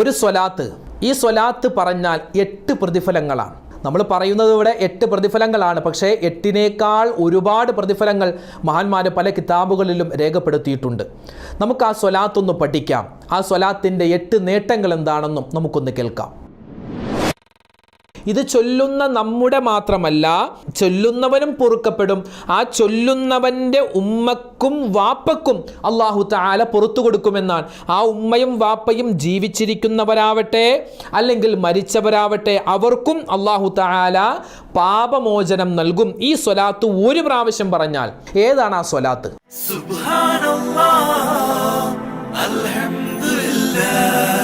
ഒരു സ്വലാത്ത്, ഈ സ്വലാത്ത് പറഞ്ഞാൽ 8 പ്രതിഫലങ്ങളാണ്. നമ്മൾ പറയുന്നത് ഇവിടെ 8 പ്രതിഫലങ്ങളാണ്. പക്ഷേ 8നേക്കാൾ ഒരുപാട് പ്രതിഫലങ്ങൾ മഹാന്മാർ പല കിതാബുകളിലും രേഖപ്പെടുത്തിയിട്ടുണ്ട്. നമുക്ക് ആ സ്വലാത്തൊന്ന് പഠിക്കാം. ആ സ്വലാത്തിൻ്റെ 8 നേട്ടങ്ങൾ എന്താണെന്നും നമുക്കൊന്ന് കേൾക്കാം. ഇത് ചൊല്ലുന്ന നമ്മുടെ മാത്രമല്ല, ചൊല്ലുന്നവനും പൊറുക്കപ്പെടും. ആ ചൊല്ലുന്നവൻ്റെ ഉമ്മക്കും വാപ്പക്കും അല്ലാഹു തആല പുറത്തു കൊടുക്കുമെന്നാണ്. ആ ഉമ്മയും വാപ്പയും ജീവിച്ചിരിക്കുന്നവരാവട്ടെ അല്ലെങ്കിൽ മരിച്ചവരാവട്ടെ, അവർക്കും അല്ലാഹു തആല പാപമോചനം നൽകും. ഈ സ്വലാത്ത് ഒരു പ്രാവശ്യം പറഞ്ഞാൽ. ഏതാണ് ആ സ്വലാത്ത്? സുബ്ഹാനല്ലാഹ്, അൽഹംദുലില്ലാഹ്.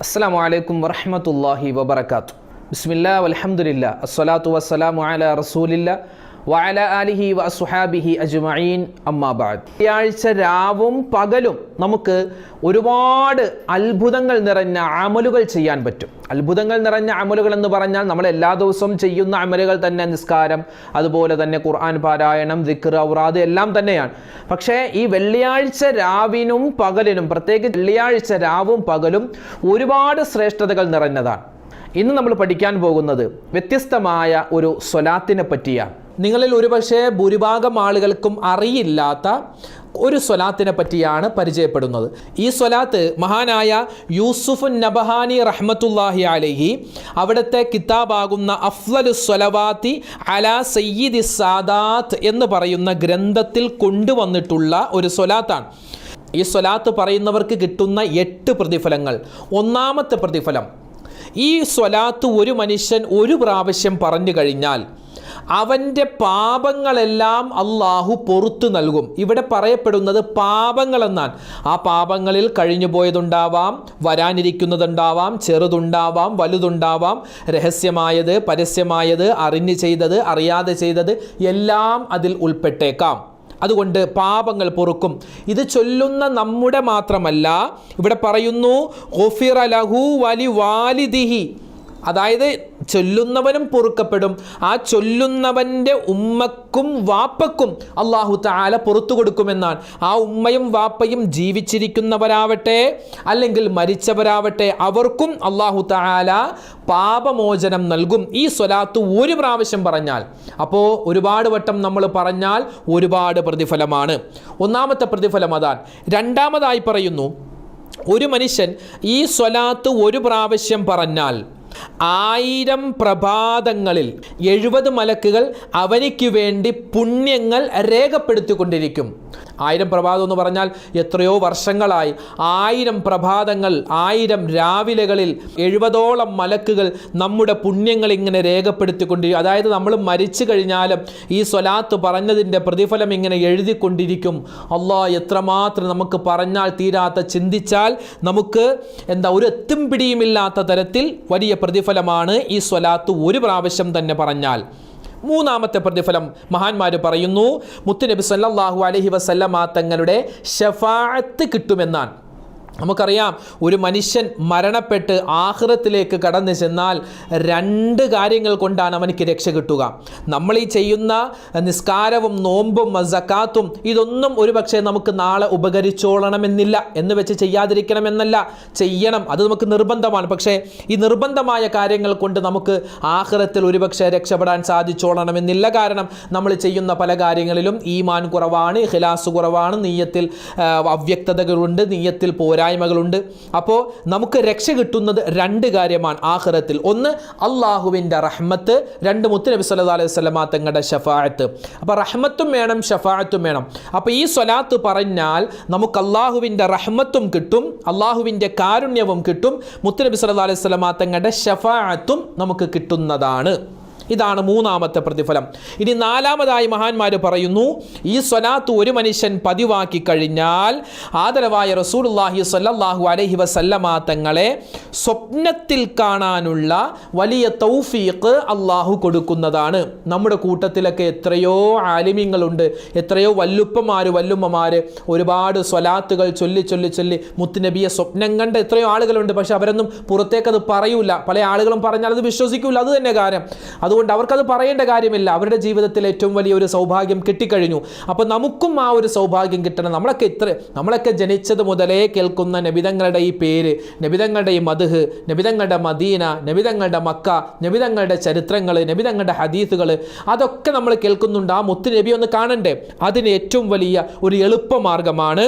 അസ്സലാമു അലൈക്കും വറഹ്മത്തുള്ളാഹി വബറകാതുഹു. ബിസ്മില്ലാഹി വൽഹംദുലില്ലാഹി അസ്സലാത്തു വസ്സലാമു അലാ റസൂലില്ലാഹി വഅലാ ആലിഹി വഅസ്ഹാബിഹി അജ്മഈൻ, അമ്മാ ബഅദ്. വെള്ളിയാഴ്ച രാവും പകലും നമുക്ക് ഒരുപാട് അത്ഭുതങ്ങൾ നിറഞ്ഞ അമലുകൾ ചെയ്യാൻ പറ്റും. അത്ഭുതങ്ങൾ നിറഞ്ഞ അമലുകൾ എന്ന് പറഞ്ഞാൽ നമ്മൾ എല്ലാ ദിവസവും ചെയ്യുന്ന അമലുകൾ തന്നെ, നിസ്കാരം, അതുപോലെ തന്നെ ഖുർആൻ പാരായണം, ദിക്ർ, ഔറാദ് എല്ലാം തന്നെയാണ്. പക്ഷേ ഈ വെള്ളിയാഴ്ച രാവിനും പകലിനും, പ്രത്യേകിച്ച് വെള്ളിയാഴ്ച രാവും പകലും ഒരുപാട് ശ്രേഷ്ഠതകൾ നിറഞ്ഞതാണ്. ഇന്ന് നമ്മൾ പഠിക്കാൻ പോകുന്നത് വ്യത്യസ്തമായ ഒരു സ്വലാത്തിനെ പറ്റിയാണ്. നിങ്ങളിൽ ഒരുപക്ഷെ ഭൂരിഭാഗം ആളുകൾക്കും അറിയില്ലാത്ത ഒരു സ്വലാത്തിനെ പറ്റിയാണ് പരിചയപ്പെടുന്നത്. ഈ സ്വലാത്ത് മഹാനായ യൂസുഫുൻ നബഹാനി റഹ്മത്തുള്ളാഹി അലൈഹി അവിടുത്തെ കിതാബാകുന്ന അഫ്ളലുസ് സ്വലവാത്തി അലാ സയ്യിദിസ് സാദാത്ത് എന്ന് പറയുന്ന ഗ്രന്ഥത്തിൽ കൊണ്ടുവന്നിട്ടുള്ള ഒരു സ്വലാത്താണ്. ഈ സ്വലാത്ത് പറയുന്നവർക്ക് കിട്ടുന്ന 8 പ്രതിഫലങ്ങൾ. ഒന്നാമത്തെ പ്രതിഫലം, ഈ സ്വലാത്ത് ഒരു മനുഷ്യൻ ഒരു പ്രാവശ്യം പറഞ്ഞു കഴിഞ്ഞാൽ അവൻ്റെ പാപങ്ങളെല്ലാം അള്ളാഹു പൊറുത്തു നൽകും. ഇവിടെ പറയപ്പെടുന്നത് പാപങ്ങളെന്നാണ്. ആ പാപങ്ങളിൽ കഴിഞ്ഞു പോയതുണ്ടാവാം, വരാനിരിക്കുന്നതുണ്ടാവാം, ചെറുതുണ്ടാവാം, വലുതുണ്ടാവാം, രഹസ്യമായത്, പരസ്യമായത്, അറിഞ്ഞ് ചെയ്തത്, അറിയാതെ ചെയ്തത് എല്ലാം അതിൽ ഉൾപ്പെട്ടേക്കാം. അതുകൊണ്ട് പാപങ്ങൾ പൊറുക്കും. ഇത് ചൊല്ലുന്ന നമ്മുടെ മാത്രമല്ല, ഇവിടെ പറയുന്നു ഗുഫിറ ലഹു വലി വാലിദിഹി, അതായത് ചൊല്ലുന്നവനും പൊറുക്കപ്പെടും. ആ ചൊല്ലുന്നവൻ്റെ ഉമ്മക്കും വാപ്പക്കും അല്ലാഹു തആല പുറത്തു കൊടുക്കുമെന്നാണ്. ആ ഉമ്മയും വാപ്പയും ജീവിച്ചിരിക്കുന്നവരാവട്ടെ അല്ലെങ്കിൽ മരിച്ചവരാവട്ടെ, അവർക്കും അല്ലാഹു തആല പാപമോചനം നൽകും. ഈ സ്വലാത്ത് ഒരു പ്രാവശ്യം പറഞ്ഞാൽ, അപ്പോൾ ഒരുപാട് വട്ടം നമ്മൾ പറഞ്ഞാൽ ഒരുപാട് പ്രതിഫലമാണ്. ഒന്നാമത്തെ പ്രതിഫലം അതാണ്. രണ്ടാമതായി പറയുന്നു, ഒരു മനുഷ്യൻ ഈ സ്വലാത്ത് ഒരു പ്രാവശ്യം പറഞ്ഞാൽ 1000 പ്രഭാതങ്ങളിൽ 70 മലക്കുകൾ അവനിക്ക് വേണ്ടി പുണ്യങ്ങൾ രേഖപ്പെടുത്തിക്കൊണ്ടിരിക്കും. 1000 പ്രഭാതം എന്ന് പറഞ്ഞാൽ എത്രയോ വർഷങ്ങളായി. 1000 പ്രഭാതങ്ങൾ, 1000 രാവിലെകളിൽ 70ഓളം മലക്കുകൾ നമ്മുടെ പുണ്യങ്ങൾ ഇങ്ങനെ രേഖപ്പെടുത്തിക്കൊണ്ടിരിക്കും. അതായത് നമ്മൾ മരിച്ചു കഴിഞ്ഞാലും ഈ സ്വലാത്ത് പറഞ്ഞതിൻ്റെ പ്രതിഫലം ഇങ്ങനെ എഴുതിക്കൊണ്ടിരിക്കും. അല്ലാഹ്, എത്രമാത്രം നമുക്ക് പറഞ്ഞാൽ തീരാത്ത, ചിന്തിച്ചാൽ നമുക്ക് ഒരു എത്തും പിടിയുമില്ലാത്ത തരത്തിൽ വലിയ പ്രതിഫലമാണ് ഈ സ്വലാത്ത് ഒരു പ്രാവശ്യം തന്നെ പറഞ്ഞാൽ. മൂന്നാമത്തെ പ്രതിഫലം മഹാന്മാർ പറയുന്നു, മുത്തുനബി സല്ലല്ലാഹു അലൈഹി വസല്ലമ തങ്ങളുടെ ശഫാഅത്ത് കിട്ടുമെന്നാണ്. നമുക്കറിയാം, ഒരു മനുഷ്യൻ മരണപ്പെട്ട് ആഖിറത്തിലേക്ക് കടന്നു ചെന്നാൽ 2 കാര്യങ്ങൾ കൊണ്ടാണ് അവനിക്ക് രക്ഷ കിട്ടുക. നമ്മൾ ഈ ചെയ്യുന്ന നിസ്കാരവും നോമ്പും സക്കാത്തും ഇതൊന്നും ഒരുപക്ഷെ നമുക്ക് നാളെ ഉപകരിച്ചോളണമെന്നില്ല, എന്ന് വെച്ച് ചെയ്യാതിരിക്കണമെന്നല്ല, ചെയ്യണം, അത് നമുക്ക് നിർബന്ധമാണ്. പക്ഷേ ഈ നിർബന്ധമായ കാര്യങ്ങൾ കൊണ്ട് നമുക്ക് ആഖിറത്തിൽ ഒരുപക്ഷെ രക്ഷപ്പെടാൻ സാധിച്ചോളണമെന്നില്ല. കാരണം നമ്മൾ ചെയ്യുന്ന പല കാര്യങ്ങളിലും ഈമാൻ കുറവാണ്, ഇഖ്ലാസ് കുറവാണ്, നീയത്തിൽ അവ്യക്തതകളുണ്ട്, നീയത്തിൽ പോരായ്മകളുണ്ട്. അപ്പോൾ നമുക്ക് രക്ഷ കിട്ടുന്നത് 2 കാര്യമാണ് ആഖിറത്തിൽ. ഒന്ന് അള്ളാഹുവിൻ്റെ റഹ്മത്ത്, 2 മുത്തുനബി സല്ലല്ലാഹു അലൈഹി വസല്ലമ തങ്ങളുടെ ശഫാഅത്ത്. അപ്പോൾ റഹ്മത്തും വേണം, ശഫാഅത്തും വേണം. അപ്പോൾ ഈ സ്വലാത്ത് പറഞ്ഞാൽ നമുക്ക് അള്ളാഹുവിൻ്റെ റഹ്മത്തും കിട്ടും, അള്ളാഹുവിൻ്റെ കാരുണ്യവും കിട്ടും, മുത്തുനബി സല്ലല്ലാഹു അലൈഹി വസല്ലമ തങ്ങളുടെ ശഫാഅത്തും നമുക്ക് കിട്ടുന്നതാണ്. ഇതാണ് മൂന്നാമത്തെ പ്രതിഫലം. ഇനി നാലാമതായി മഹാന്മാർ പറയുന്നു, ഈ സ്വലാത്ത് ഒരു മനുഷ്യൻ പതിവാക്കി കഴിഞ്ഞാൽ ആദരവായ റസൂലുള്ളാഹി സ്വല്ലല്ലാഹു അലൈഹി വസല്ലമ തങ്ങളെ സ്വപ്നത്തിൽ കാണാനുള്ള വലിയ തൗഫീഖ് അള്ളാഹു കൊടുക്കുന്നതാണ്. നമ്മുടെ കൂട്ടത്തിലൊക്കെ എത്രയോ ആലിമീങ്ങളുണ്ട്, എത്രയോ വല്ലുപ്പമാർ, വല്ലുമ്മമാർ ഒരുപാട് സ്വലാത്തുകൾ ചൊല്ലി ചൊല്ലി ചൊല്ലി മുത്തുനബിയെ സ്വപ്നം കണ്ട എത്രയോ ആളുകളുണ്ട്. പക്ഷെ അവരൊന്നും പുറത്തേക്കത് പറയൂല. പല ആളുകളും പറഞ്ഞാൽ അത് വിശ്വസിക്കൂല. അത് തന്നെ കാര്യം. അതുകൊണ്ട് അവർക്കത് പറയേണ്ട കാര്യമില്ല, അവരുടെ ജീവിതത്തിൽ ഏറ്റവും വലിയൊരു സൗഭാഗ്യം കിട്ടിക്കഴിഞ്ഞു. അപ്പോൾ നമുക്കും ആ ഒരു സൗഭാഗ്യം കിട്ടണം. നമ്മളൊക്കെ ജനിച്ചത് മുതലേ കേൾക്കുന്ന നബിതങ്ങളുടെ ഈ പേര്, നബിതങ്ങളുടെ ഈ മദ്ഹ്, നബിതങ്ങളുടെ മദീന, നബിതങ്ങളുടെ മക്ക, നബിതങ്ങളുടെ ചരിത്രങ്ങൾ, നബിതങ്ങളുടെ ഹദീസുകൾ, അതൊക്കെ നമ്മൾ കേൾക്കുന്നുണ്ട്. ആ മുത്ത് നബി ഒന്ന് കാണണ്ടേ? അതിന് ഏറ്റവും വലിയ ഒരു എളുപ്പമാർഗമാണ്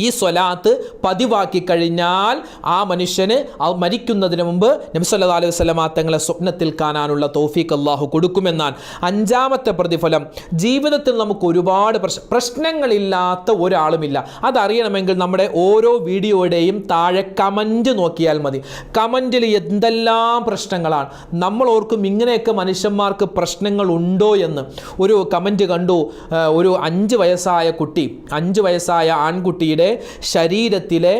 ഈ സ്വലാത്ത് പതിവാക്കി കഴിഞ്ഞാൽ ആ മനുഷ്യന് മരിക്കുന്നതിന് മുമ്പ് നബി സല്ലല്ലാഹു അലൈഹി വസല്ലം തങ്ങളെ സ്വപ്നത്തിൽ കാണാനുള്ള തൗഫീഖ് അല്ലാഹു കൊടുക്കുമെന്നാണ്. അഞ്ചാമത്തെ പ്രതിഫലം, ജീവിതത്തിൽ നമുക്ക് ഒരുപാട് പ്രശ്നങ്ങളില്ലാത്ത ഒരാളുമില്ല. അതറിയണമെങ്കിൽ നമ്മുടെ ഓരോ വീഡിയോയുടെയും താഴെ കമൻറ്റ് നോക്കിയാൽ മതി. കമൻറ്റിൽ എന്തെല്ലാം പ്രശ്നങ്ങളാണ്. നമ്മൾ ഓർക്കും ഇങ്ങനെയൊക്കെ മനുഷ്യന്മാർക്ക് പ്രശ്നങ്ങൾ ഉണ്ടോ എന്ന്. ഒരു കമൻറ്റ് കണ്ടു, ഒരു 5 വയസ്സായ കുട്ടി, 5 വയസ്സായ ആൺകുട്ടിയുടെ ശരീരത്തിലെ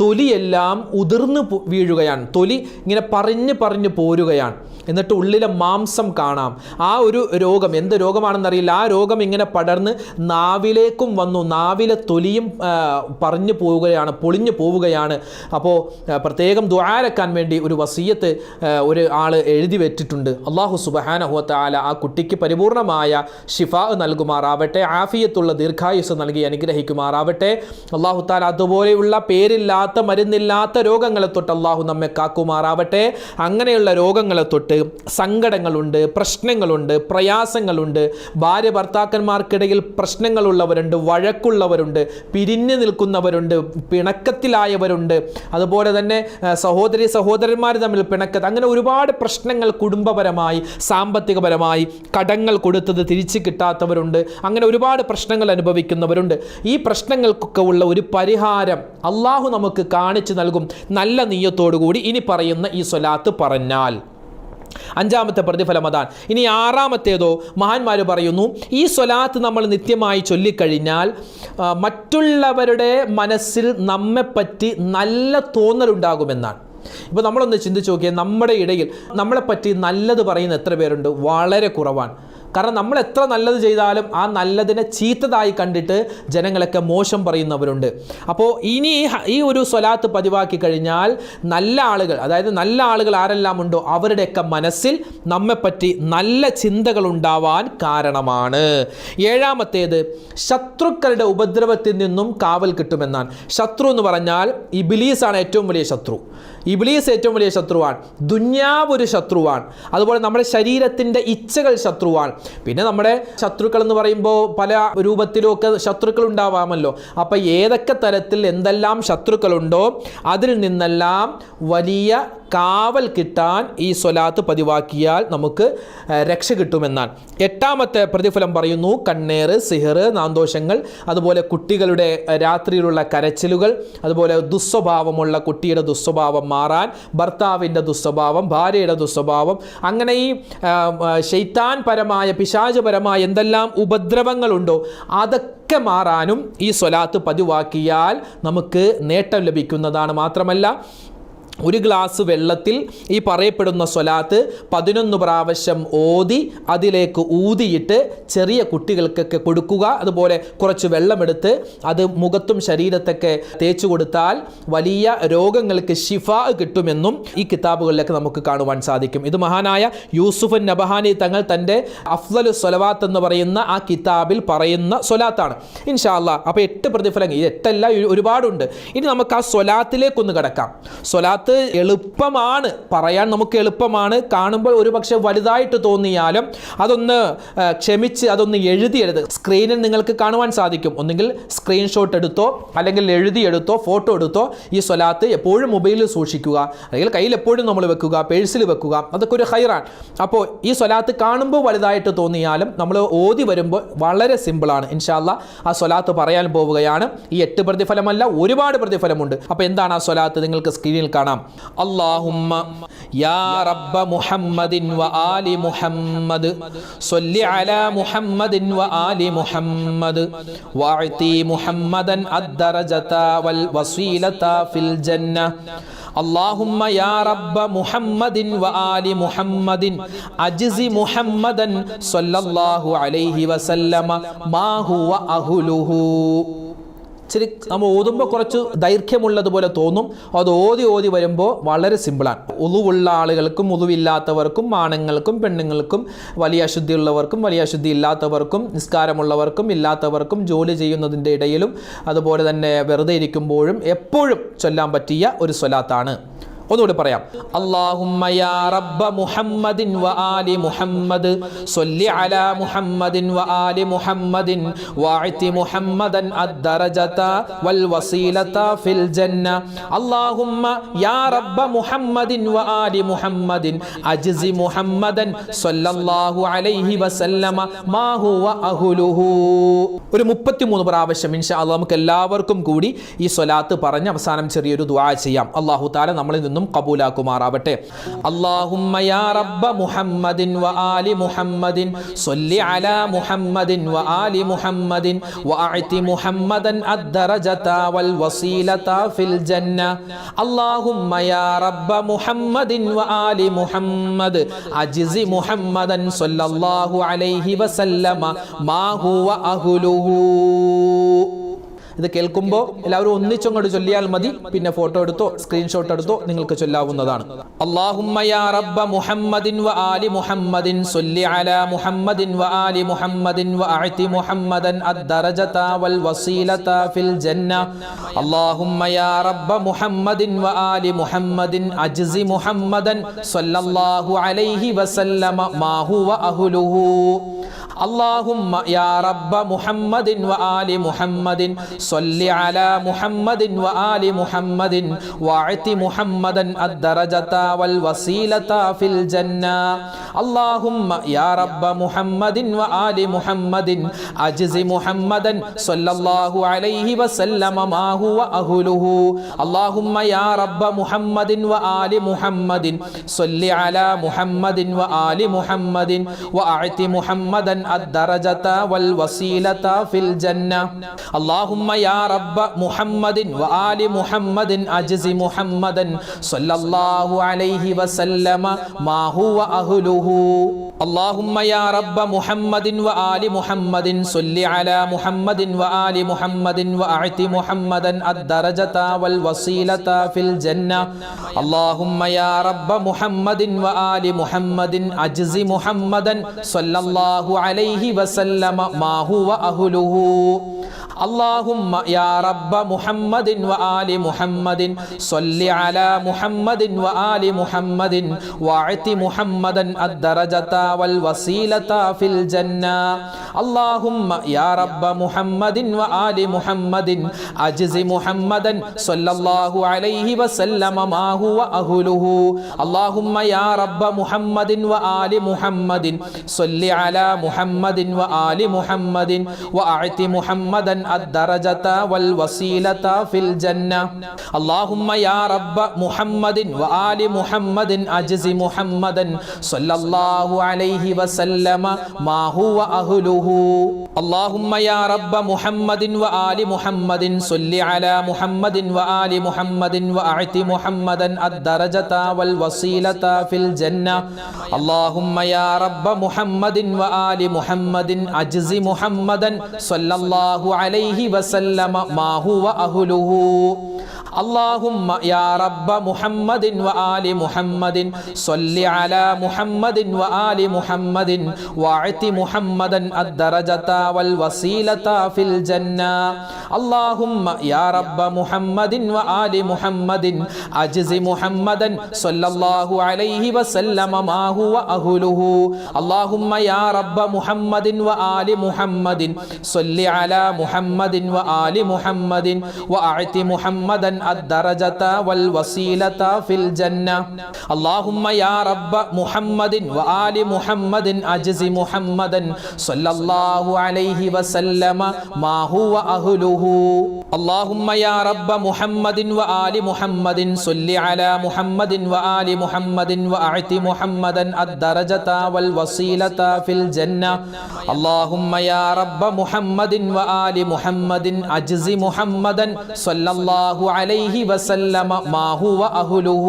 തൊലിയെല്ലാം ഉതിർന്നു വീഴുകയാണ്. തൊലി ഇങ്ങനെ പറഞ്ഞു പോരുകയാണ്. എന്നിട്ട് ഉള്ളിലെ മാംസം കാണാം. ആ ഒരു രോഗം, എന്ത് രോഗമാണെന്നറിയില്ല, ആ രോഗം ഇങ്ങനെ പടർന്ന് നാവിലേക്കും വന്നു. നാവിലെ തൊലിയും പറഞ്ഞു പോവുകയാണ്, പൊളിഞ്ഞു പോവുകയാണ്. അപ്പോൾ പ്രത്യേകം ദുആരക്കാൻ വേണ്ടി ഒരു വസിയത്ത് ഒരു ആൾ എഴുതി വെച്ചിട്ടുണ്ട്. അല്ലാഹു സുബ്ഹാനഹു വ തആല ആ കുട്ടിക്ക് പരിപൂർണമായ ശിഫാ നൽകുമാറാവട്ടെ, ആഫിയത്തുള്ള ദീർഘായുസ് നൽകി അനുഗ്രഹിക്കുമാറാവട്ടെ. അല്ലാഹു തആല അതുപോലെയുള്ള പേരില്ലാത്ത മരുന്നില്ലാത്ത രോഗങ്ങളെ തൊട്ട് അല്ലാഹു നമ്മെ കാക്കുമാറാവട്ടെ. അങ്ങനെയുള്ള രോഗങ്ങളെ തൊട്ട് സങ്കടങ്ങളുണ്ട്, പ്രശ്നങ്ങളുണ്ട്, പ്രയാസങ്ങളുണ്ട്, ഭാര്യ ഭർത്താക്കന്മാർക്കിടയിൽ പ്രശ്നങ്ങളുള്ളവരുണ്ട്, വഴക്കുള്ളവരുണ്ട്, പിരിഞ്ഞു നിൽക്കുന്നവരുണ്ട്, പിണക്കത്തിലായവരുണ്ട്, അതുപോലെ തന്നെ സഹോദരന്മാർ തമ്മിൽ പിണക്കത്ത്, അങ്ങനെ ഒരുപാട് പ്രശ്നങ്ങൾ കുടുംബപരമായി, സാമ്പത്തികപരമായി, കടങ്ങൾ കൊടുത്തത് തിരിച്ചു കിട്ടാത്തവരുണ്ട്, അങ്ങനെ ഒരുപാട് പ്രശ്നങ്ങൾ അനുഭവിക്കുന്നവരുണ്ട്. ഈ പ്രശ്നങ്ങൾക്കൊക്കെ ഉള്ള ഒരു പരിഹാരം അള്ളാഹു നമുക്ക് കാണിച്ചു നൽകും നല്ല നിയ്യത്തോടുകൂടി ഇനി പറയുന്ന ഈ സ്വലാത്ത് പറഞ്ഞാൽ. അഞ്ചാമത്തെ പ്രതിഫലം അതാണ്. ഇനി ആറാമത്തേതോ, മഹാന്മാർ പറയുന്നു, ഈ സ്വലാത്ത് നമ്മൾ നിത്യമായി ചൊല്ലിക്കഴിഞ്ഞാൽ മറ്റുള്ളവരുടെ മനസ്സിൽ നമ്മെപ്പറ്റി നല്ല തോന്നലുണ്ടാകുമെന്നാണ്. ഇപ്പോൾ നമ്മളൊന്ന് ചിന്തിച്ച് നോക്കിയാൽ, നമ്മുടെ ഇടയിൽ നമ്മളെപ്പറ്റി നല്ലത് പറയുന്ന എത്ര പേരുണ്ട്? വളരെ കുറവാണ്. കാരണം നമ്മൾ എത്ര നല്ലത് ചെയ്താലും ആ നല്ലതിനെ ചീത്തതായി കണ്ടിട്ട് ജനങ്ങളൊക്കെ മോശം പറയുന്നവരുണ്ട്. അപ്പോൾ ഇനി ഈ ഒരു സ്വലാത്ത് പതിവാക്കി കഴിഞ്ഞാൽ നല്ല ആളുകൾ, അതായത് നല്ല ആളുകൾ ആരെല്ലാം ഉണ്ടോ അവരുടെയൊക്കെ മനസ്സിൽ നമ്മെപ്പറ്റി നല്ല ചിന്തകൾ ഉണ്ടാവാൻ കാരണമാണ്. ഏഴാമത്തേത്, ശത്രുക്കളുടെ ഉപദ്രവത്തിൽ നിന്നും കാവൽ കിട്ടുമെന്നാണ്. ശത്രു എന്ന് പറഞ്ഞാൽ ഇബ്ലീസാണ് ഏറ്റവും വലിയ ശത്രു. ഇബ്ലീസ് ഏറ്റവും വലിയ ശത്രുവാണ്. ദുന്യാവ് ഒരു ശത്രുവാണ്. അതുപോലെ നമ്മുടെ ശരീരത്തിൻ്റെ ഇച്ഛകൾ ശത്രുവാണ്. പിന്നെ നമ്മുടെ ശത്രുക്കൾ എന്ന് പറയുമ്പോൾ പല രൂപത്തിലുമൊക്കെ ശത്രുക്കൾ ഉണ്ടാവാമല്ലോ. അപ്പം ഏതൊക്കെ തരത്തിൽ എന്തെല്ലാം ശത്രുക്കളുണ്ടോ അതിൽ നിന്നെല്ലാം വലിയ കാവൽ കിട്ടാൻ ഈ സ്വലാത്ത് പതിവാക്കിയാൽ നമുക്ക് രക്ഷ കിട്ടുമെന്നാണ്. എട്ടാമത്തെ പ്രതിഫലം പറയുന്നു, കണ്ണേറ്, സിഹർ, നാന്തോഷങ്ങൾ, അതുപോലെ കുട്ടികളുടെ രാത്രിയിലുള്ള കരച്ചിലുകൾ, അതുപോലെ ദുസ്വഭാവമുള്ള കുട്ടിയുടെ ദുസ്വഭാവം മാറാൻ, ഭർത്താവിൻ്റെ ദുസ്വഭാവം, ഭാര്യയുടെ ദുസ്വഭാവം, അങ്ങനെ ഈ ശൈത്താൻ പരമായ, പിശാചപരമായ എന്തെല്ലാം ഉപദ്രവങ്ങളുണ്ടോ അതൊക്കെ മാറാനും ഈ സ്വലാത്ത് പതിവാക്കിയാൽ നമുക്ക് നേട്ടം ലഭിക്കുന്നതാണ്. മാത്രമല്ല, ഒരു ഗ്ലാസ് വെള്ളത്തിൽ ഈ പറയപ്പെടുന്ന സ്വലാത്ത് 11 പ്രാവശ്യം ഓതി അതിലേക്ക് ഊതിയിട്ട് ചെറിയ കുട്ടികൾക്കൊക്കെ കൊടുക്കുക. അതുപോലെ കുറച്ച് വെള്ളമെടുത്ത് അത് മുഖത്തും ശരീരത്തൊക്കെ തേച്ചു കൊടുത്താൽ വലിയ രോഗങ്ങൾക്ക് ശിഫാ കിട്ടുമെന്നും ഈ കിതാബുകളിലൊക്കെ നമുക്ക് കാണുവാൻ സാധിക്കും. ഇത് മഹാനായ യൂസുഫ് നബഹാനി തങ്ങൾ തൻ്റെ അഫ്ളലു സ്വലവാത്ത് എന്ന് പറയുന്ന ആ കിതാബിൽ പറയുന്ന സ്വലാത്താണ്. ഇൻഷാ അല്ലാഹ്. അപ്പോൾ 8 പ്രതിഫലങ്ങൾ, ഈ 8 ഒരുപാടുണ്ട്. ഇനി നമുക്ക് ആ സ്വലാത്തിലേക്കൊന്ന് കിടക്കാം. സ്വലാത്ത് എളുപ്പമാണ് പറയാൻ, നമുക്ക് എളുപ്പമാണ്, കാണുമ്പോൾ ഒരു പക്ഷേ വലുതായിട്ട് തോന്നിയാലും അതൊന്ന് ക്ഷമിച്ച് അതൊന്ന് എഴുതിയെടുത്ത് സ്ക്രീനിൽ നിങ്ങൾക്ക് കാണുവാൻ സാധിക്കും. ഒന്നുകിൽ സ്ക്രീൻഷോട്ട് എടുത്തോ അല്ലെങ്കിൽ എഴുതിയെടുത്തോ ഫോട്ടോ എടുത്തോ ഈ സ്വലാത്ത് എപ്പോഴും മൊബൈലിൽ സൂക്ഷിക്കുക, അല്ലെങ്കിൽ കയ്യിൽ എപ്പോഴും നമ്മൾ വെക്കുക, പേഴ്സിൽ വെക്കുക. അതൊക്കെ ഒരു ഖൈറാണ്. അപ്പോൾ ഈ സ്വലാത്ത് കാണുമ്പോൾ വലുതായിട്ട് തോന്നിയാലും നമ്മൾ ഓതി വരുമ്പോൾ വളരെ സിമ്പിളാണ്. ഇൻഷാ അല്ലാഹ് ആ സ്വലാത്ത് പറയാൻ പോവുകയാണ്. ഈ 8 പ്രതിഫലമല്ല, ഒരുപാട് പ്രതിഫലമുണ്ട്. അപ്പോൾ എന്താണ് ആ സ്വലാത്ത്? നിങ്ങൾക്ക് സ്ക്രീനിൽ കാണാം. അല്ലാഹുമ്മ യാ റബ്ബ മുഹമ്മദിൻ വ ആലി മുഹമ്മദ് സ്വല്ലി അലാ മുഹമ്മദിൻ വ ആലി മുഹമ്മദ് വഅതി മുഹമ്മദൻ അദ്ദറജത വൽ വസീലത ഫിൽ ജന്ന. اللهم يا رب محمد وآل محمد أجزي محمدا صلى الله عليه وسلم ما هو أهله. ഇച്ചിരി നമ്മൾ ഓതുമ്പോൾ കുറച്ച് ദൈർഘ്യമുള്ളതുപോലെ തോന്നും. അത് ഓതി വരുമ്പോൾ വളരെ സിമ്പിളാണ്. ഉളുവുള്ള ആളുകൾക്കും ഉളുവില്ലാത്തവർക്കും ആണുങ്ങൾക്കും പെണ്ണുങ്ങൾക്കും വലിയ അശുദ്ധിയുള്ളവർക്കും വലിയ അശുദ്ധി ഇല്ലാത്തവർക്കും നിസ്കാരമുള്ളവർക്കും ഇല്ലാത്തവർക്കും ജോലി ചെയ്യുന്നതിൻ്റെ ഇടയിലും അതുപോലെ തന്നെ വെറുതെ ഇരിക്കുമ്പോഴും എപ്പോഴും ചൊല്ലാൻ പറ്റിയ ഒരു സ്വലാത്താണ്. ഒന്നുകൂടി പറയാം. അല്ലാഹുമ്മ യാ റബ്ബ മുഹമ്മദിൻ വ ആലി മുഹമ്മദ് സ്വല്ലി അലാ മുഹമ്മദിൻ വ ആലി മുഹമ്മദിൻ വഅതി മുഹമ്മദൻ അദ്ദറജത വൽ വസീലത ഫിൽ ജന്ന. അല്ലാഹുമ്മ യാ റബ്ബ മുഹമ്മദിൻ വ ആലി മുഹമ്മദിൻ അജ്സി മുഹമ്മദൻ സ്വല്ലല്ലാഹു അലൈഹി വസല്ലമ മാ ഹുവ അഹ്ലുഹു. ഒരു 33 പ്രാവശ്യം ഇൻഷാ അല്ലാഹ് നമുക്ക് എല്ലാവർക്കും കൂടി ഈ സ്വലാത്ത് പറഞ്ഞ് അവസാനം ചെറിയൊരു ദുആ ചെയ്യാം. അല്ലാഹു തആല നമ്മളിൽ നിന്നും കബൂലാക്കുമാറാവട്ടെ. അല്ലാഹുമ്മ യാ റബ്ബ മുഹമ്മദിൻ വ ആലി മുഹമ്മദിൻ സ്വല്ലി അലാ മുഹമ്മദിൻ വ ആലി മുഹമ്മദിൻ വഅതി മുഹമ്മദൻ അദ്ദറജത വൽ വസീലത ഫിൽ ജന്ന. അല്ലാഹുമ്മ യാ റബ്ബ മുഹമ്മദിൻ വ ആലി മുഹമ്മദ് അജ്സി മുഹമ്മദൻ സ്വല്ലല്ലാഹു അലൈഹി വസല്ലമ മാ ഹുവ അഹ്ലുഹു. ഇത് കേൾക്കുമ്പോൾ എല്ലാവരും ഒന്നിച്ചങ്ങോട്ട് ചൊല്ലിയാൽ മതി. പിന്നെ ഫോട്ടോ എടുത്തോ സ്ക്രീൻഷോട്ട് എടുത്തോ നിങ്ങൾക്ക് ചൊല്ലാവുന്നതാണ്. അല്ലാഹുമ്മ യാ റബ്ബ മുഹമ്മദിൻ വ ആലി മുഹമ്മദിൻ സ്വല്ലി അലാ മുഹമ്മദിൻ വ ആലി മുഹമ്മദിൻ വഅതി മുഹമ്മദൻ അദ്ദറജത വൽ വസീലത ഫിൽ ജന്ന. അല്ലാഹുമ്മ യാ റബ്ബ മുഹമ്മദിൻ വ ആലി മുഹമ്മദിൻ അജ്സി മുഹമ്മദൻ സ്വല്ലല്ലാഹു അലൈഹി വസല്ലമ മാ ഹുവ അഹ്ലുഹു. അല്ലാഹുമ്മ യാ റബ്ബ മുഹമ്മദിൻ വ ആലി മുഹമ്മദിൻ സ്വല്ലി അലാ മുഹമ്മദിൻ വ ആലി മുഹമ്മദിൻ വഅതി മുഹമ്മദൻ അദ്ദറജത വൽ വസീലത ഫിൽ ജന്ന. അല്ലാഹുമ്മ യാ റബ്ബ മുഹമ്മദിൻ വ ആലി മുഹമ്മദിൻ അജ്സി മുഹമ്മദൻ സ്വല്ലല്ലാഹു അലൈഹി വസല്ലമ മാ ഹുവ അഹ്ലുഹു. അല്ലാഹുമ്മ യാ റബ്ബ മുഹമ്മദിൻ വ ആലി മുഹമ്മദിൻ സ്വല്ലി അലാ മുഹമ്മദിൻ വ ആലി മുഹമ്മദിൻ വഅതി മുഹമ്മദൻ الدرجة والوسيلة في الجنة. اللهم يا رب محمد وآل محمد أجز محمدا صلى الله عليه وسلم ما هو أهله. اللهم يا رب محمد وآل محمد صل على محمد وآل محمد وأعط محمدا الدرجة والوسيلة في الجنة. اللهم يا رب محمد وآل محمد أجز محمدا صلى الله عليه وسلم ما هو أهله. اللهم يا رب محمد وآل محمد صل على محمد وآل محمد وأعط محمدا الدرجة والوسيلة في الجنة. اللهم يا رب محمد وآل محمد أجز محمدا صلى الله عليه وسلم ما هو أهله. اللهم يا رب محمد وآل محمد صل على محمد وآل محمد وأعط محمدا الدرجة والوسيلة في الجنة. اللهم يا رب محمد وآل محمد أجز محمدا صلى الله عليه وسلم ما هو أهله. اللهم يا رب محمد وآل محمد صل على محمد وآل محمد وأعط محمدا الدرجة والوسيلة في الجنة. اللهم يا رب محمد وآل محمد أجز محمدا صلى الله عليه وسلم ما هو أهله. اللهم يا رب محمد وآل محمد صل على محمد وآل محمد وأعط محمدا الدرجة والوسيلة في الجنة. اللهم يا رب محمد وآل محمد أجز محمدا صلى الله عليه وسلم ما هو أهله. اللهم يا رب محمد وآل محمد صل على محمد وآل محمد وأعط محمدا الدرجة والوسيلة في الجنة. اللهم يا رب محمد وآل محمد أجز محمدا صلى الله عليه وسلم ما هو أهله. اللهم يا رب محمد وآل محمد صل على محمد وآل محمد وأعط محمدا الدرجة والوسيلة في الجنة. اللهم يا رب محمد وآل محمد أجز محمدا صلى الله عليه وسلم ما هو أهله.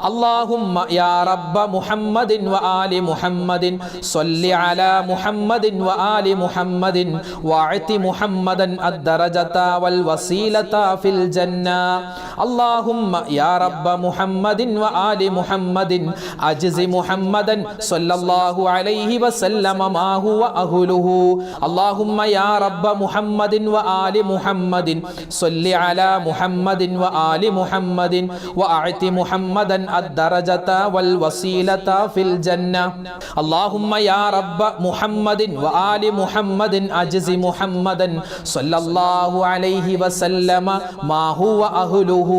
اللهم يا رب محمد وآل محمد صل على محمد وآل محمد واعط محمدا الدرجة والوسيلة في الجنة اللهم يا رب محمد وآل محمد أجز محمدا صلى الله عليه وسلم ما هو أهله اللهم يا رب محمد وآل محمد صل على محمد وآل محمد وأعط محمدا الدرجة والوسيلة في الجنة اللهم يا رب محمد وآل محمد أجز محمدا صلى الله عليه وسلم ما هو أهله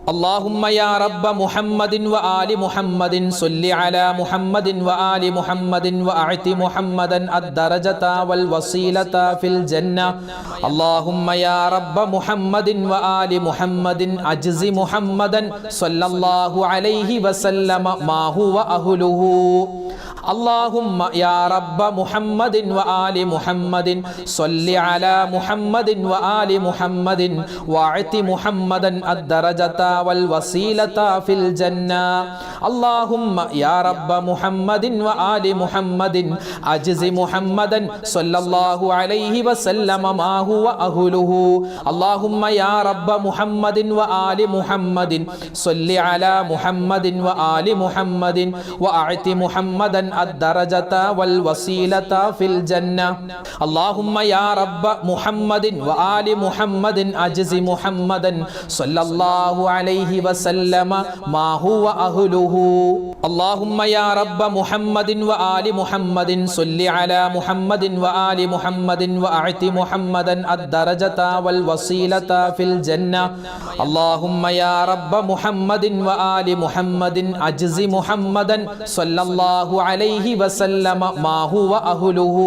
اللهم يا رب محمد وآل محمد صل على محمد وآل محمد وأعط محمدا الدرجة والوسيلة في الجنة اللهم يا رب محمد وآل محمد أجز محمدا صلى الله عليه وسلم ما هو أهله اللهم يا رب محمد وآل محمد صل على محمد وآل محمد واعط محمدا الدرجة والوسيلة في الجنة اللهم يا رب محمد وآل محمد أجز محمدا صلى الله عليه وسلم ما هو أهله اللهم يا رب محمد وآل محمد صل على محمد وآل محمد وأعط محمدا الدرجة والوسيلة في الجنة اللهم يا رب محمد وآل محمد أجز محمدا صلى الله عليه وسلم ما هو أهله اللهم يا رب محمد وآل محمد صل على محمد وآل محمد وأعط محمدا الدرجة والوسيلة في الجنة اللهم يا رب محمد وآل محمد أجز محمدا صلى الله عليه وسلم ما هو أهله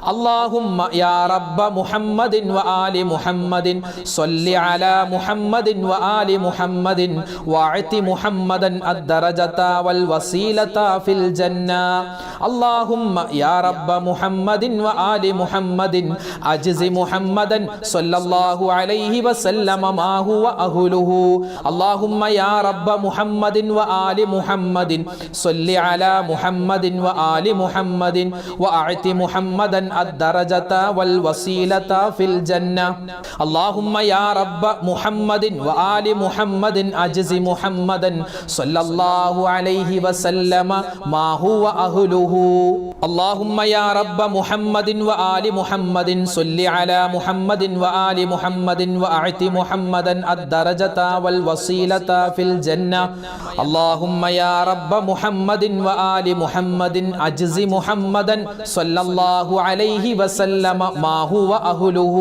اللهم يا رب محمد وآل محمد صل على محمد وآل محمد واعط محمدا الدرجة والوسيلة في الجنة اللهم يا رب محمد وآل محمد أجز محمدا صلى الله عليه وسلم ما هو أهله اللهم يا رب محمد وآل محمد صل على محمد وآل محمد وأعط محمدا الدرجة والوسيلة في الجنة اللهم يا رب محمد وآل محمد أجز محمدا صلى الله عليه وسلم ما هو أهله اللهم يا رب محمد وآل محمد صل على محمد وآل محمد وأعط محمدا الدرجة والوسيلة في الجنة اللهم يا رب محمد وآل محمد أجز محمدا صلى الله عليه وسلم ما هو أهله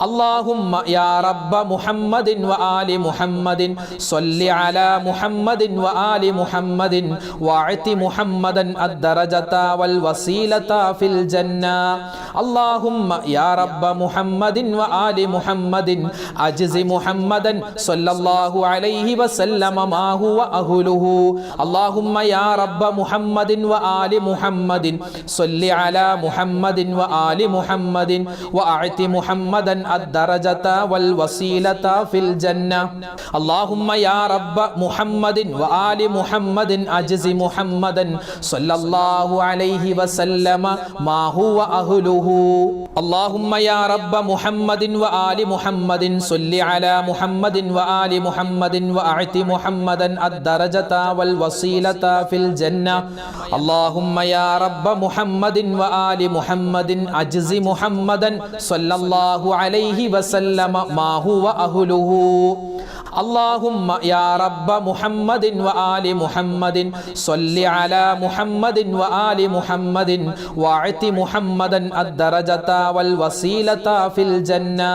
اللهم يا رب محمد وآل محمد صل على محمد وآل محمد واعط محمدا الدرجة والوسيلة في الجنة اللهم يا رب محمد وآل محمد أجز محمدا صلى الله عليه وسلم ما هو أهله اللهم يا رب محمد وآل محمد صل على محمد وآل محمد وأعط محمدا الدرجة والوسيلة في الجنة اللهم يا رب محمد وآل محمد أجز محمدا صلى الله عليه وسلم ما هو أهله اللهم يا رب محمد وآل محمد صل على محمد وآل محمد وأعط محمدا الدرجة والوسيلة في الجنة اللهم يا رب محمد وآل محمد أجز محمدا صلى الله عليه وسلم ما هو أهله اللهم يا رب محمد وآل محمد صل على محمد وآل محمد واعط محمدا الدرجة والوسيلة في الجنة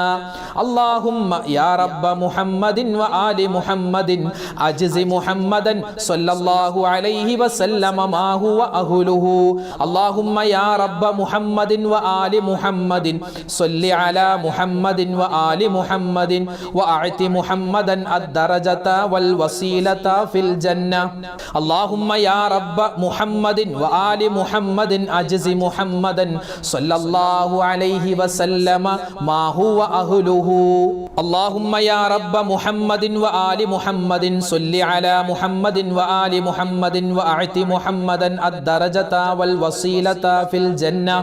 اللهم يا رب محمد وآل محمد أجز محمدا صلى الله عليه وسلم ما هو أهله اللهم يا رب محمد وآل محمد صل على محمد وآل محمد وأعط محمدا الدرجة والوسيلة في الجنة اللهم يا رب محمد وآل محمد أجز محمدا صلى الله عليه وسلم ما هو أهله اللهم يا رب محمد وآل محمد صل على محمد وآل محمد وأعط محمدا الدرجة والوسيلة في الجنة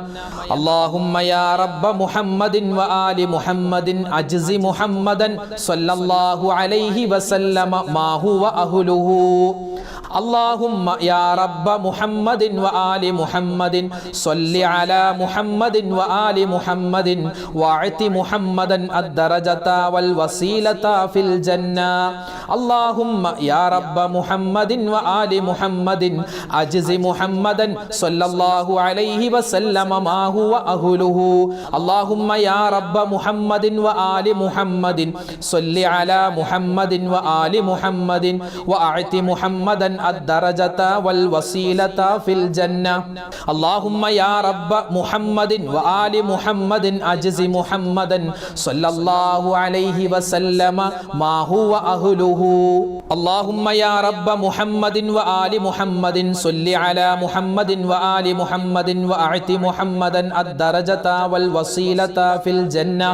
اللهم يا رب محمد وآل محمد أجز محمدا صلى الله عليه وسلم ما هو أهله اللهم يا رب محمد وآل محمد صل على محمد وآل محمد وأعط محمدا الدرجة والوسيلة في الجنة اللهم يا رب محمد وآل محمد أجز محمدا صلى الله عليه وسلم ما هو أهله اللهم يا رب محمد وآل محمد صل على محمد وآل محمد وأعط محمدا الدرجة والوسيلة في الجنة اللهم يا رب محمد وآل محمد أجز محمدا صلى الله عليه وسلم ما هو أهله اللهم يا رب محمد وآل محمد صل على محمد وآل محمد وأعط محمدا الدرجة والوسيلة في الجنة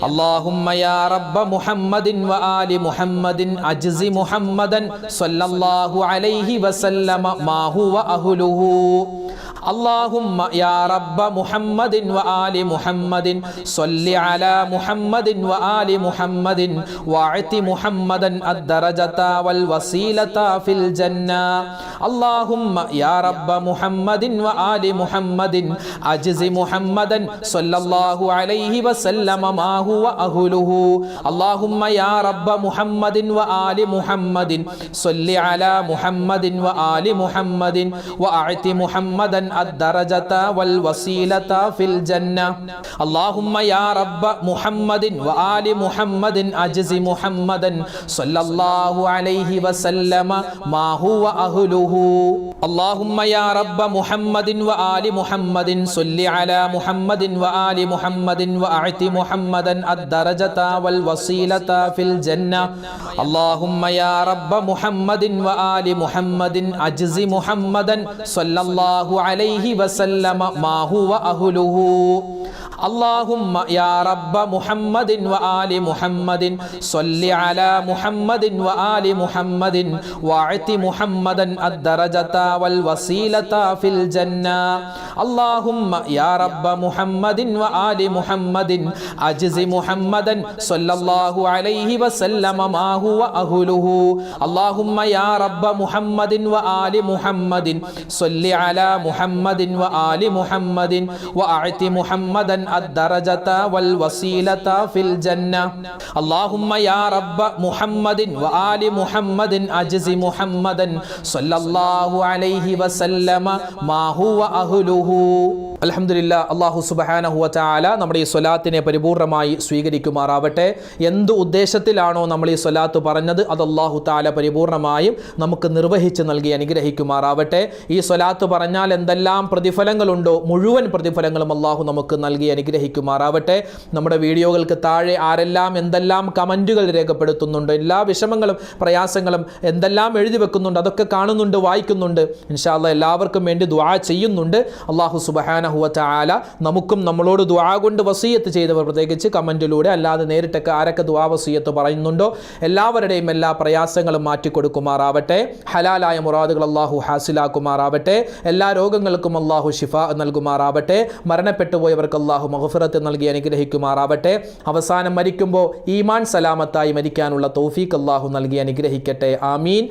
اللهم يا رب محمد وآل محمد أجز محمدا صلى الله عليه وسلم ما هو أهله اللهم يا رب محمد وآل محمد صل على محمد وآل محمد وأعط محمدا الدرجة والوسيلة في الجنة اللهم يا رب محمد وآل محمد أجز محمدا صلى الله عليه وسلم ما هو أهله اللهم يا رب محمد وآل محمد صل على محمد وآل محمد وأعط محمدا الدرجة والوسيلة في الجنة اللهم يا رب محمد وآل محمد أجز محمدا صلى الله عليه وسلم ما هو أهله اللهم يا رب محمد وآل محمد صل على محمد وآل محمد وأعط محمدا الدرجة والوسيلة في الجنة اللهم يا رب محمد وآل محمد أجز محمدا صلى الله عليه وسلم ما هو أهله اللهم يا رب محمد وآل محمد صل على محمد وآل محمد وأعط محمدا الدرجة والوسيلة في الجنة اللهم يا رب محمد وآل محمد أجز محمدا صلى الله عليه وسلم ما هو أهله اللهم يا رب محمد وآل محمد صل على محمد وآل محمد وأعط محمدا الدرجة والوسيلة في الجنة اللهم يا رب محمد وآل محمد أجز محمدا صلى الله عليه وسلم ما هو أهله അൽഹംദുലില്ലാ അല്ലാഹു സുബ്ഹാനഹു വ തആല നമ്മുടെ ഈ സ്വലാത്തിനെ പരിപൂർണമായി സ്വീകരിക്കുമാറാവട്ടെ. എന്ത് ഉദ്ദേശത്തിലാണോ നമ്മൾ ഈ സ്വലാത്ത് പറഞ്ഞത് അത് അല്ലാഹു തആല പരിപൂർണമായും നമുക്ക് നിർവഹിച്ച് നൽകി അനുഗ്രഹിക്കുമാറാവട്ടെ. ഈ സ്വലാത്ത് പറഞ്ഞാൽ എന്തെല്ലാം പ്രതിഫലങ്ങളുണ്ടോ മുഴുവൻ പ്രതിഫലങ്ങളും അല്ലാഹു നമുക്ക് നൽകി അനുഗ്രഹിക്കുമാറാവട്ടെ. നമ്മുടെ വീഡിയോകൾക്ക് താഴെ ആരെല്ലാം എന്തെല്ലാം കമൻറ്റുകൾ രേഖപ്പെടുത്തുന്നുണ്ട്, എല്ലാ വിഷമങ്ങളും പ്രയാസങ്ങളും എന്തെല്ലാം എഴുതി വെക്കുന്നുണ്ട്, അതൊക്കെ കാണുന്നുണ്ട്, വായിക്കുന്നുണ്ട്. ഇൻഷാ അല്ലാഹ് എല്ലാവർക്കും വേണ്ടി ദുആ ചെയ്യുന്നുണ്ട്. അല്ലാഹു സുബ്ഹാനഹു വ തആല നമുക്കും നമ്മളോട് ദുആ കൊണ്ട് വസിയത്ത് ചെയ്തവർ പ്രത്യേകിച്ച് കമൻറ്റിലൂടെ അല്ലാതെ നേരിട്ടൊക്കെ ആരൊക്കെ ദുആ വസിയത്ത് പറയുന്നുണ്ടോ എല്ലാവരുടെയും എല്ലാ പ്രയാസങ്ങളും മാറ്റിക്കൊടുക്കുമാറാവട്ടെ. ഹലാലായ മുറാദുകൾ അല്ലാഹു ഹാസിലാക്കുമാറാവട്ടെ. എല്ലാ രോഗങ്ങൾക്കും അല്ലാഹു ശിഫാ നൽകുമാറാവട്ടെ. മരണപ്പെട്ടു പോയവർക്ക് അല്ലാഹു മഗ്ഫിറത്ത് നൽകി അനുഗ്രഹിക്കുമാറാവട്ടെ. അവസാനം മരിക്കുമ്പോൾ ഈമാൻ സലാമത്തായി മരിക്കാനുള്ള തൗഫീഖ് അല്ലാഹു നൽകി അനുഗ്രഹിക്കട്ടെ. ആമീൻ.